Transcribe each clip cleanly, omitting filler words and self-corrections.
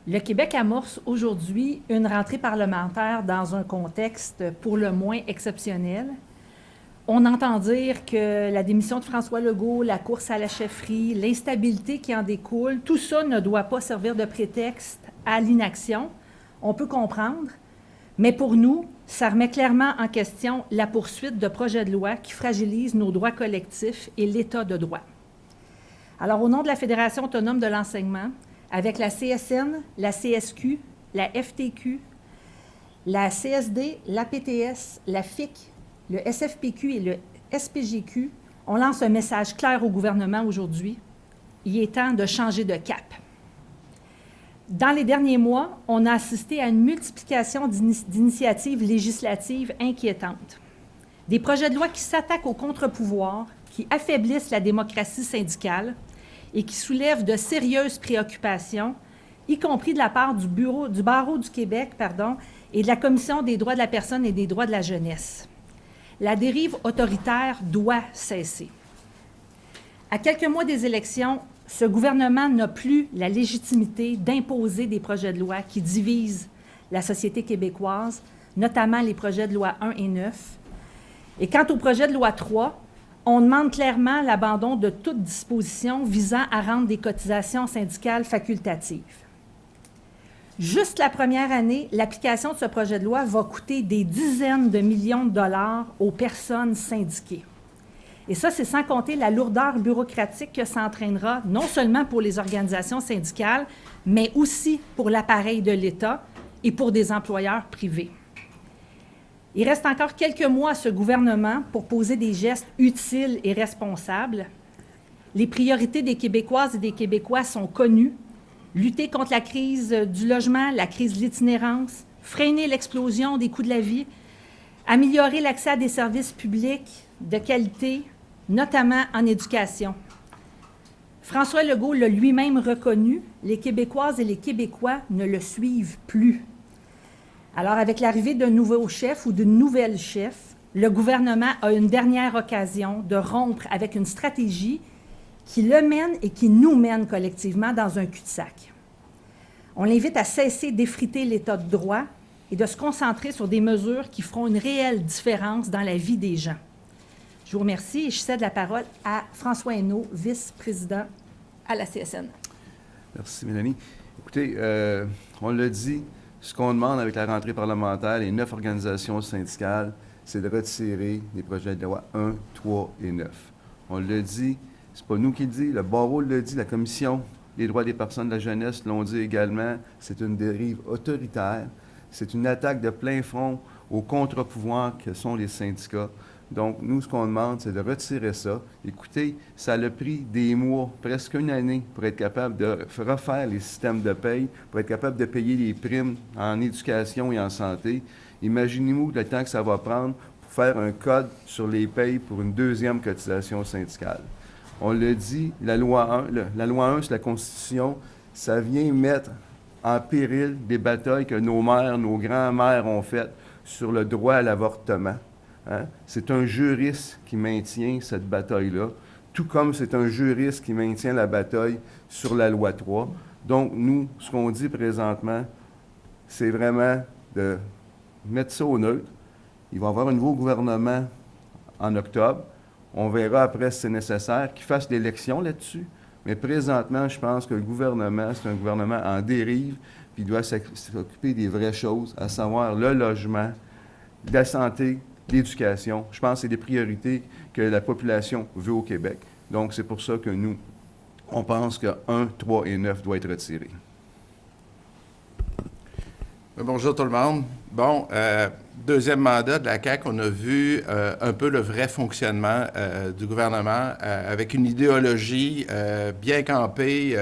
Le Québec amorce aujourd'hui une rentrée parlementaire dans un contexte pour le moins exceptionnel. On entend dire que la démission de François Legault, la course à la chefferie, l'instabilité qui en découle, tout ça ne doit pas servir de prétexte à l'inaction. On peut comprendre, mais pour nous, ça remet clairement en question la poursuite de projets de loi qui fragilisent nos droits collectifs et l'État de droit. Alors, au nom de la Fédération autonome de l'enseignement, avec la CSN, la CSQ, la FTQ, la CSD, la PTS, la FIC, le SFPQ et le SPGQ, on lance un message clair au gouvernement aujourd'hui. Il est temps de changer de cap. Dans les derniers mois, on a assisté à une multiplication d'initiatives législatives inquiétantes. Des projets de loi qui s'attaquent aux contre-pouvoirs, qui affaiblissent la démocratie syndicale et qui soulèvent de sérieuses préoccupations, y compris de la part du Barreau du Québec, et de la Commission des droits de la personne et des droits de la jeunesse. La dérive autoritaire doit cesser. À quelques mois des élections, ce gouvernement n'a plus la légitimité d'imposer des projets de loi qui divisent la société québécoise, notamment les projets de loi 1 et 9. Et quant au projet de loi 3, on demande clairement l'abandon de toute disposition visant à rendre des cotisations syndicales facultatives. Juste la première année, l'application de ce projet de loi va coûter des dizaines de millions de dollars aux personnes syndiquées. Et ça, c'est sans compter la lourdeur bureaucratique que ça entraînera, non seulement pour les organisations syndicales, mais aussi pour l'appareil de l'État et pour des employeurs privés. Il reste encore quelques mois à ce gouvernement pour poser des gestes utiles et responsables. Les priorités des Québécoises et des Québécois sont connues. Lutter contre la crise du logement, la crise de l'itinérance, freiner l'explosion des coûts de la vie, améliorer l'accès à des services publics de qualité, notamment en éducation. François Legault l'a lui-même reconnu, les Québécoises et les Québécois ne le suivent plus. Alors, avec l'arrivée d'un nouveau chef ou d'une nouvelle chef, le gouvernement a une dernière occasion de rompre avec une stratégie qui le mène et qui nous mène collectivement dans un cul-de-sac. On l'invite à cesser d'effriter l'État de droit et de se concentrer sur des mesures qui feront une réelle différence dans la vie des gens. Je vous remercie et je cède la parole à François Hainaut, vice-président à la CSN. Merci, Mélanie. Écoutez, on l'a dit, ce qu'on demande avec la rentrée parlementaire, les 9 organisations syndicales, c'est de retirer les projets de loi 1, 3 et 9. On l'a dit, c'est pas nous qui le dit, le barreau l'a dit, la Commission des droits des personnes de la jeunesse l'ont dit également, c'est une dérive autoritaire, c'est une attaque de plein front aux contre-pouvoirs que sont les syndicats. Donc, nous, ce qu'on demande, c'est de retirer ça. Écoutez, ça a pris des mois, presque une année, pour être capable de refaire les systèmes de paye, pour être capable de payer les primes en éducation et en santé. Imaginez-vous le temps que ça va prendre pour faire un code sur les payes pour une deuxième cotisation syndicale. On l'a dit, la loi 1 sur la Constitution, ça vient mettre en péril des batailles que nos mères, nos grands-mères ont faites sur le droit à l'avortement. Hein? C'est un juriste qui maintient cette bataille-là, tout comme c'est un juriste qui maintient la bataille sur la loi 3. Donc, nous, ce qu'on dit présentement, c'est vraiment de mettre ça au neutre. Il va y avoir un nouveau gouvernement en octobre. On verra après si c'est nécessaire qu'il fasse l'élection là-dessus. Mais présentement, je pense que le gouvernement, c'est un gouvernement en dérive, puis il doit s'occuper des vraies choses, à savoir le logement, la santé, l'éducation. Je pense que c'est des priorités que la population veut au Québec. Donc, c'est pour ça que nous, on pense que 1, 3 et 9 doivent être retirés. Bonjour tout le monde. Bon, deuxième mandat de la CAQ, on a vu un peu le vrai fonctionnement du gouvernement avec une idéologie bien campée,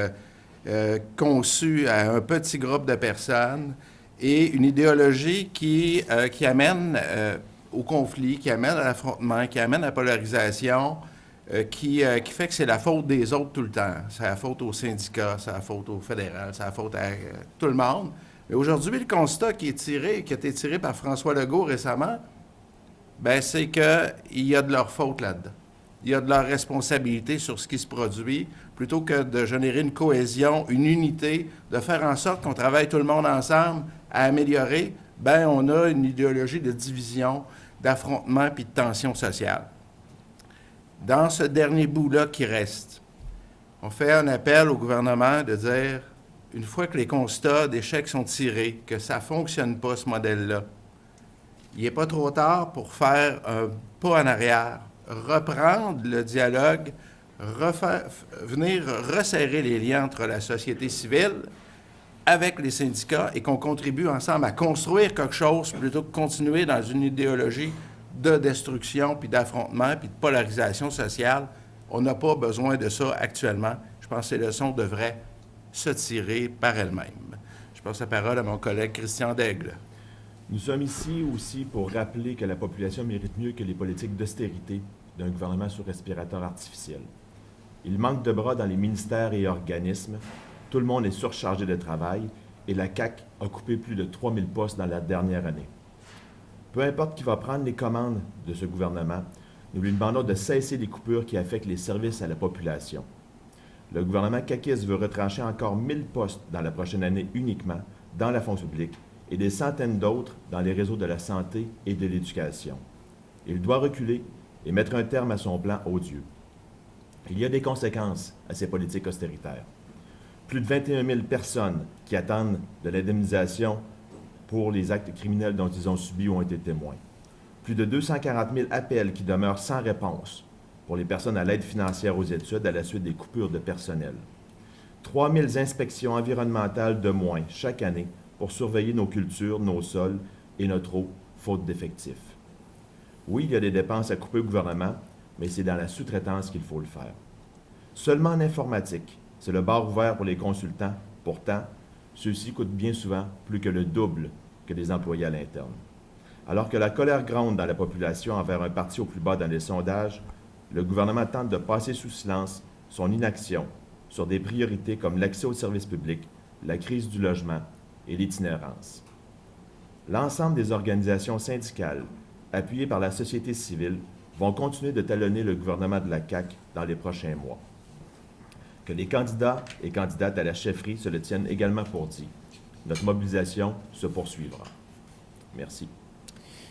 conçue à un petit groupe de personnes et une idéologie qui amène au conflit, qui amène à l'affrontement, qui amène à la polarisation, qui fait que c'est la faute des autres tout le temps. C'est la faute aux syndicats, c'est la faute au fédéral, c'est la faute à tout le monde. Mais aujourd'hui, le constat qui a été tiré par François Legault récemment, ben c'est qu'il y a de leur faute là-dedans. il y a de leur responsabilité sur ce qui se produit, plutôt que de générer une cohésion, une unité, de faire en sorte qu'on travaille tout le monde ensemble à améliorer, bien, on a une idéologie de division, d'affrontement puis de tension sociale. Dans ce dernier bout-là qui reste, on fait un appel au gouvernement de dire, une fois que les constats d'échec sont tirés, que ça ne fonctionne pas, ce modèle-là, il n'est pas trop tard pour faire un pas en arrière, reprendre le dialogue, venir resserrer les liens entre la société civile avec les syndicats et qu'on contribue ensemble à construire quelque chose plutôt que continuer dans une idéologie de destruction, puis d'affrontement, puis de polarisation sociale. On n'a pas besoin de ça actuellement. Je pense que ces leçons devraient se tirer par elles-mêmes. Je passe la parole à mon collègue Christian Daigle. Nous sommes ici aussi pour rappeler que la population mérite mieux que les politiques d'austérité d'un gouvernement sous respirateur artificiel. Il manque de bras dans les ministères et organismes, tout le monde est surchargé de travail et la CAQ a coupé plus de 3000 postes dans la dernière année. Peu importe qui va prendre les commandes de ce gouvernement, nous lui demandons de cesser les coupures qui affectent les services à la population. Le gouvernement caquiste veut retrancher encore 1000 postes dans la prochaine année uniquement dans la fonction publique et des centaines d'autres dans les réseaux de la santé et de l'éducation. Il doit reculer et mettre un terme à son plan odieux. Il y a des conséquences à ces politiques austéritaires. Plus de 21 000 personnes qui attendent de l'indemnisation pour les actes criminels dont ils ont subi ou ont été témoins. Plus de 240 000 appels qui demeurent sans réponse pour les personnes à l'aide financière aux études à la suite des coupures de personnel. 3 000 inspections environnementales de moins chaque année pour surveiller nos cultures, nos sols et notre eau, faute d'effectifs. Oui, il y a des dépenses à couper au gouvernement, mais c'est dans la sous-traitance qu'il faut le faire. Seulement en informatique, c'est le bar ouvert pour les consultants. Pourtant, ceux-ci coûtent bien souvent plus que le double que les employés à l'interne. Alors que la colère gronde dans la population envers un parti au plus bas dans les sondages, le gouvernement tente de passer sous silence son inaction sur des priorités comme l'accès aux services publics, la crise du logement et l'itinérance. L'ensemble des organisations syndicales, appuyées par la société civile, vont continuer de talonner le gouvernement de la CAQ dans les prochains mois. Que les candidats et candidates à la chefferie se le tiennent également pour dit. Notre mobilisation se poursuivra. Merci.